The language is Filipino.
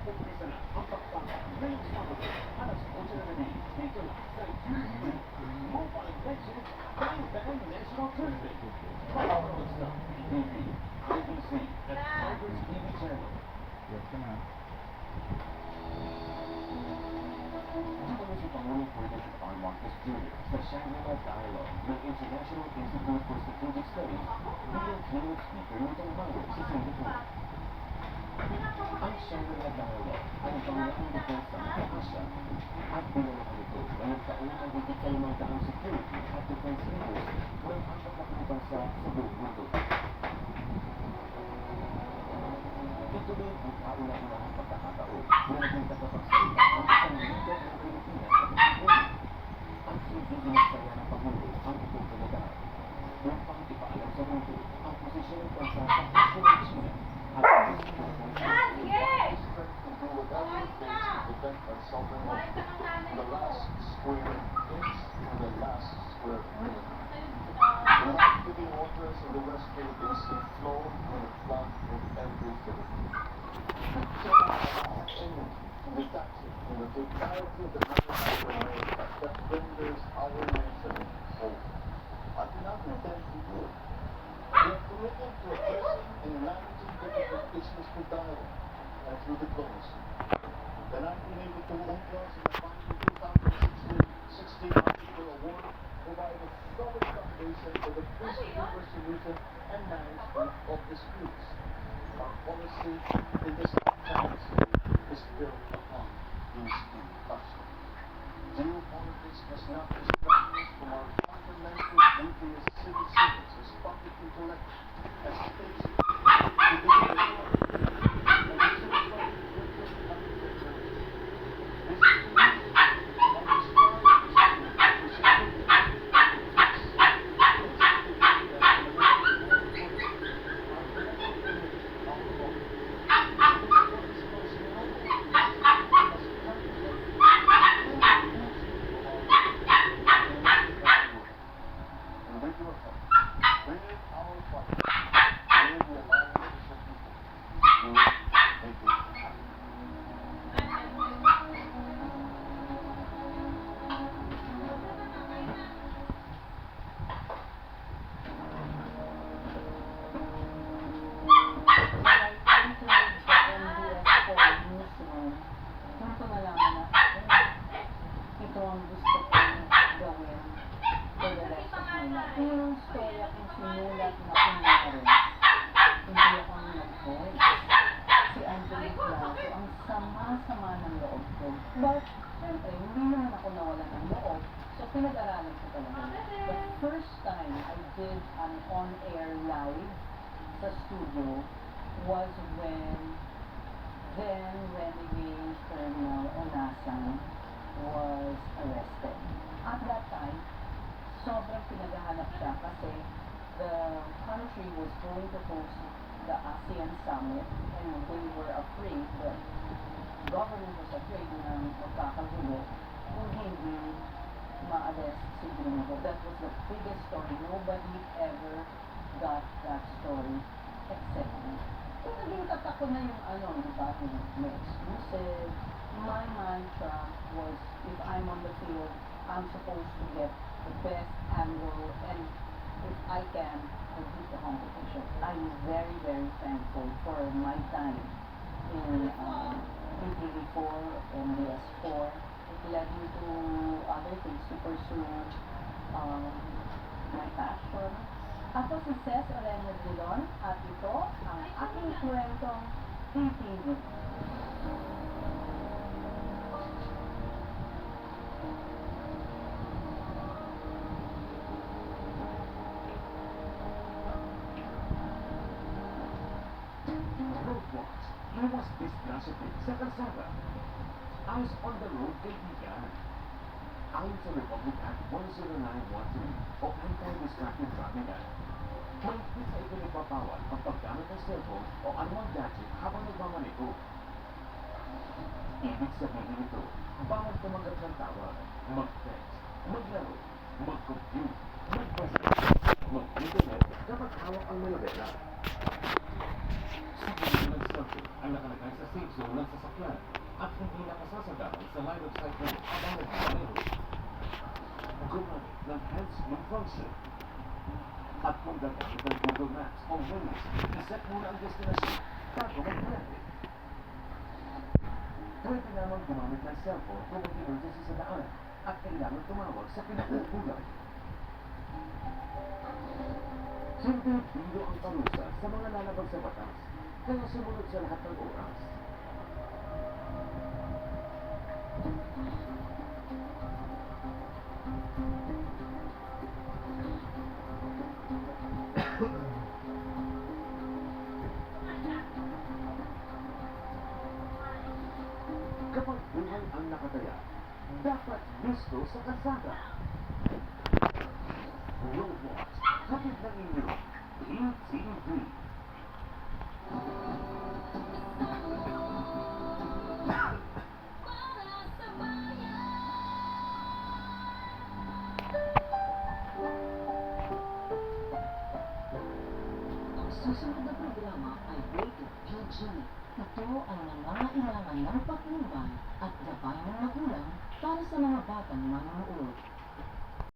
umpisa na ang pagpapa ngayong Sabado, alas 8 na gabi, dito na sa UTV Mobile Legends Dang National Tournament. Mapapanood sa PTV, IBC, at Tigers TV channel. Di ba si Pangulong Ferdinand R. Marcos Jr. sa Shangri-La Dialogue ng International Institute for Strategic Studies bilang keynote speaker nitong Mayo sa Singapore. Ang Shangri-La Dialogue ay pangalawang depensa ng Asia at binanatan ito na nagtaon ang higit sa 500 security at defense leaders ng 40 bansa sa buong mundo. Ito din ang kauna-unahang pagkakataon na naging tagapagsalita ng isang leader ng Pilipinas sa Pilipinas. Ang siniging nagsaya ng Pangulo ang itong pinagdaan upang ipaalam sa mundo ang posisyon ng bansa sa isyo ng China at the last square inch and the last square minute. The last living waters of the West Philippine Sea flow and flood in every Philippine. The taxes and the totality of the country that renders our nation whole. I do not intend to do it. We are committed to addressing and managing difficult issues through dialogue and through diplomacy. The 1982 UNCLOS and the final 2016 Article Award provide a solid foundation for the peaceful resolution and management of disputes. Our policy in this diplomacy is built upon these two factors. Geopolitics must not distract us from our fundamental duty as civil servants, as public intellectuals, as statesmen, to be Yung storya kung sinulat na kunwari, hindi ako nag-voice. Si Angelique Lazo, ang sama-sama ng loob ko. But, syempre, hindi naman ako nawalan ng loob. So, pinag-aralan ko talaga. The first time I did an on-air live sa studio was when then Renegade Colonel Onasan was arrested. At that time, sobrang pinaghahanap siya kasi the country was going to host the ASEAN Summit and they were afraid, the government was afraid na magkakagulo kung hindi ma-arrest si Bruno. That was the biggest story. Nobody ever got that story except me. So naging tatak ko na yung diba, may exclusive. My mantra was, if I'm on the field, I'm supposed to get the best angle, and if I can, I'll beat the competition. I'm very, very thankful for my time in TV4 and DS4. It led me to other things to pursue my passion. Ako si Cez Orena Drilon at ito ang aking kwentong TV. Iwas disgrasya sa kalsada. Eyes on the road, kaibigan. Ayon sa Republic Act 10913 o Anti-Distracted Driving Act, mahigpit na ito nagpapawal ang paggamit ng cellphone o anumang gadget habang nagmamanito. Ibig sabihin nito, bawal tumanggap ng tawag, mag-text, maglaro, mag-compute, magbasa, mag-internet kapag hawak ang malabela. Sa gilid ng cellphone ang nakalagay sa safe zone ng sasakyan at hindi nakasasagaran sa line of sight ng habang nagmamadero. Gumamit ng hands-free function. At kung gagamit ng Google Maps o Waze, iset muna ang destinasyon bago mag-plan. Pwede namang gumamit ng cellphone kung may emergency sa daan at kailangan tumawag sa pinag-uugulan. Hindi bido ang parusa sa mga lalabag sa batas, kaya sumunod sa lahat ng oras. Kapag buhay ang nakataya, dapat gusto sa kalsada. Roadwatch, hatid ng inyo, PTV. Ang susunod na programa ay rated PG. Ito ang nangangailangan ng patnubay at gabay ng magulang para sa mga batang manonood.